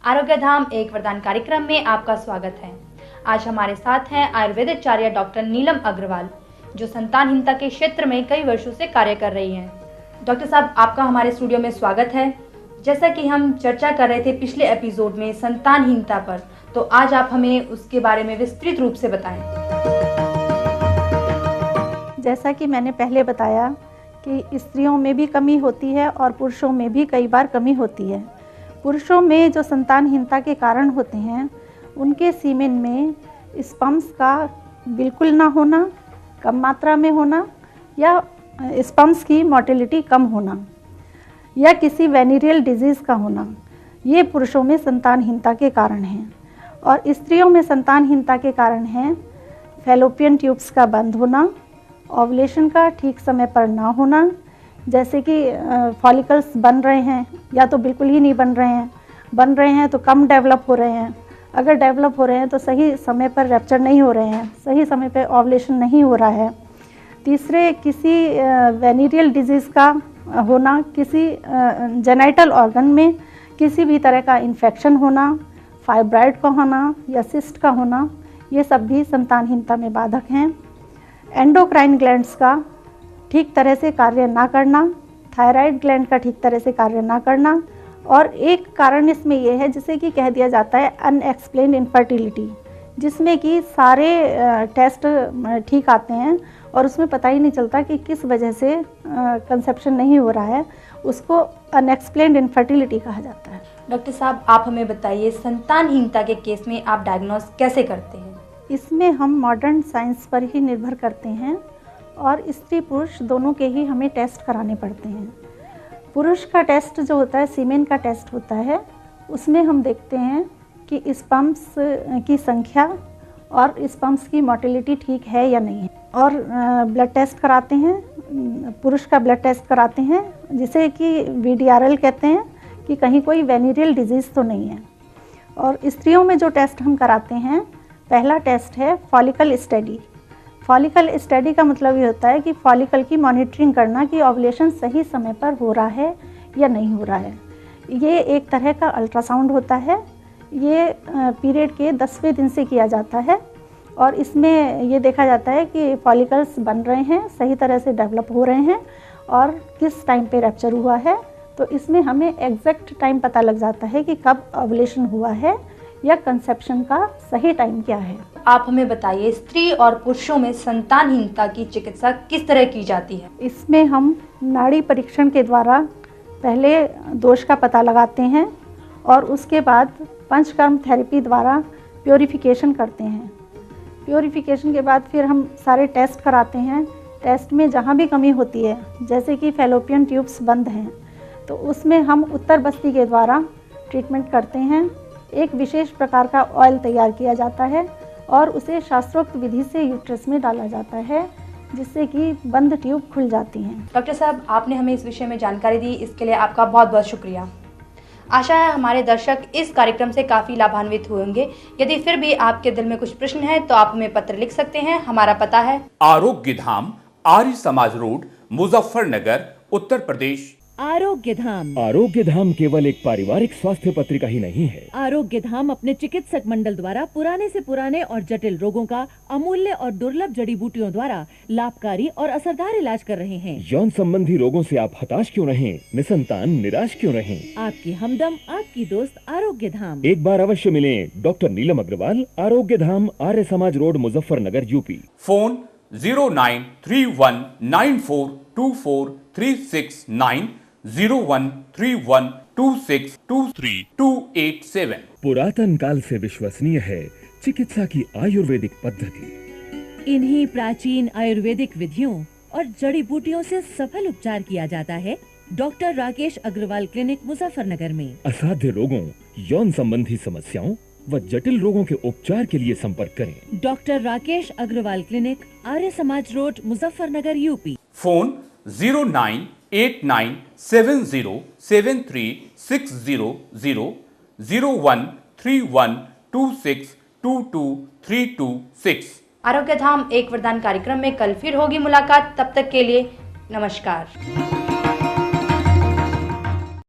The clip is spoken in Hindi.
आरोग्य धाम एक वरदान कार्यक्रम में आपका स्वागत है। आज हमारे साथ हैं आयुर्वेदाचार्य डॉक्टर नीलम अग्रवाल, जो संतानहीनता के क्षेत्र में कई वर्षों से कार्य कर रही हैं। डॉक्टर साहब, आपका हमारे स्टूडियो में स्वागत है। जैसा कि हम चर्चा कर रहे थे पिछले एपिसोड में संतानहीनता पर, तो आज आप हमें उसके बारे में विस्तृत रूप से बताएं। जैसा कि मैंने पहले बताया कि स्त्रियों में भी कमी होती है और पुरुषों में भी कई बार कमी होती है। पुरुषों में जो संतानहीनता के कारण होते हैं, उनके सीमेन में स्पर्म्स का बिल्कुल ना होना, कम मात्रा में होना, या स्पर्म्स की मोटिलिटी कम होना, या किसी वेनेरियल डिजीज़ का होना, ये पुरुषों में संतानहीनता के कारण हैं। और स्त्रियों में संतानहीनता के कारण हैं फैलोपियन ट्यूब्स का बंद होना, ओवुलेशन का ठीक समय पर ना होना, जैसे कि फॉलिकल्स बन रहे हैं या तो बिल्कुल ही नहीं बन रहे हैं तो कम डेवलप हो रहे हैं, अगर डेवलप हो रहे हैं तो सही समय पर रैप्चर नहीं हो रहे हैं, सही समय पर ओवुलेशन नहीं हो रहा है। तीसरे, किसी वेनेरियल डिजीज़ का होना, किसी जेनाइटल ऑर्गन में किसी भी तरह का इन्फेक्शन होना, फाइब्राइड का होना या सिस्ट का होना, ये सब भी संतानहीनता में बाधक हैं। एंडोक्राइन ग्लैंड्स का ठीक तरह से कार्य ना करना, थायराइड ग्लैंड का ठीक तरह से कार्य ना करना, और एक कारण इसमें यह है जिसे कि कह दिया जाता है अनएक्सप्लेन्ड इनफर्टिलिटी, जिसमें कि सारे टेस्ट ठीक आते हैं और उसमें पता ही नहीं चलता कि किस वजह से कंसेप्शन नहीं हो रहा है, उसको अनएक्सप्लेन्ड इनफर्टिलिटी कहा जाता है। डॉक्टर साहब, आप हमें बताइए, संतानहीनता के केस में आप डायग्नोस कैसे करते हैं? इसमें हम मॉडर्न साइंस पर ही निर्भर करते हैं और स्त्री पुरुष दोनों के ही हमें टेस्ट कराने पड़ते हैं। पुरुष का टेस्ट जो होता है, सीमेन का टेस्ट होता है, उसमें हम देखते हैं कि स्पर्म्स की संख्या और स्पर्म्स की मोटिलिटी ठीक है या नहीं है, और ब्लड टेस्ट कराते हैं, पुरुष का ब्लड टेस्ट कराते हैं जिसे कि VDRL कहते हैं, कि कहीं कोई वेनेरियल डिजीज़ तो नहीं है। और स्त्रियों में जो टेस्ट हम कराते हैं, पहला टेस्ट है फॉलिकल स्टडी। फॉलिकल स्टडी का मतलब ये होता है कि फॉलिकल की मॉनिटरिंग करना कि ओवुलेशन सही समय पर हो रहा है या नहीं हो रहा है। ये एक तरह का अल्ट्रासाउंड होता है, ये पीरियड के 10वें दिन से किया जाता है, और इसमें ये देखा जाता है कि फॉलिकल्स बन रहे हैं, सही तरह से डेवलप हो रहे हैं, और किस टाइम पे रैप्चर हुआ है। तो इसमें हमें एग्जैक्ट टाइम पता लग जाता है कि कब ओवुलेशन हुआ है या कंसेप्शन का सही टाइम क्या है। आप हमें बताइए, स्त्री और पुरुषों में संतानहीनता की चिकित्सा किस तरह की जाती है? इसमें हम नाड़ी परीक्षण के द्वारा पहले दोष का पता लगाते हैं और उसके बाद पंचकर्म थेरेपी द्वारा प्योरीफिकेशन करते हैं। प्योरीफिकेशन के बाद फिर हम सारे टेस्ट कराते हैं। टेस्ट में जहाँ भी कमी होती है, जैसे कि फैलोपियन ट्यूब्स बंद हैं, तो उसमें हम उत्तर बस्ती के द्वारा ट्रीटमेंट करते हैं। एक विशेष प्रकार का ऑयल तैयार किया जाता है और उसे शास्त्रोक्त विधि से यूट्रस में डाला जाता है, जिससे कि बंद ट्यूब खुल जाती हैं। डॉक्टर साहब, आपने हमें इस विषय में जानकारी दी, इसके लिए आपका बहुत बहुत शुक्रिया। आशा है हमारे दर्शक इस कार्यक्रम से काफ़ी लाभान्वित होंगे। यदि फिर भी आपके दिल में कुछ प्रश्न है तो आप हमें पत्र लिख सकते हैं। हमारा पता है आरोग्य धाम, आर्य समाज रोड, मुजफ्फरनगर, उत्तर प्रदेश। आरोग्य धाम। आरोग्य धाम केवल एक पारिवारिक स्वास्थ्य पत्रिका ही नहीं है। आरोग्य धाम अपने चिकित्सक मंडल द्वारा पुराने से पुराने और जटिल रोगों का अमूल्य और दुर्लभ जड़ी बूटियों द्वारा लाभकारी और असरदार इलाज कर रहे हैं। यौन संबंधी रोगों से आप हताश क्यों रहें, निसंतान निराश क्यों रहें? आपकी हमदम, आपकी दोस्त आरोग्य धाम। एक बार अवश्य मिलें डॉक्टर नीलम अग्रवाल, आरोग्य धाम, Arya Samaj road, Muzaffarnagar, UP. Phone 0931942436 0131262327। पुरातन काल से विश्वसनीय है चिकित्सा की आयुर्वेदिक पद्धति। इन्हीं प्राचीन आयुर्वेदिक विधियों और जड़ी बूटियों से सफल उपचार किया जाता है डॉक्टर राकेश अग्रवाल क्लिनिक, मुजफ्फरनगर में। असाध्य रोगों, यौन संबंधी समस्याओं व जटिल रोगों के उपचार के लिए संपर्क करें। Doctor Rakesh Agarwal clinic, Arya Samaj road, Muzaffarnagar, UP. Phone 0989707360 013126223226। आरोग्य धाम एक वरदान कार्यक्रम में कल फिर होगी मुलाकात। तब तक के लिए नमस्कार।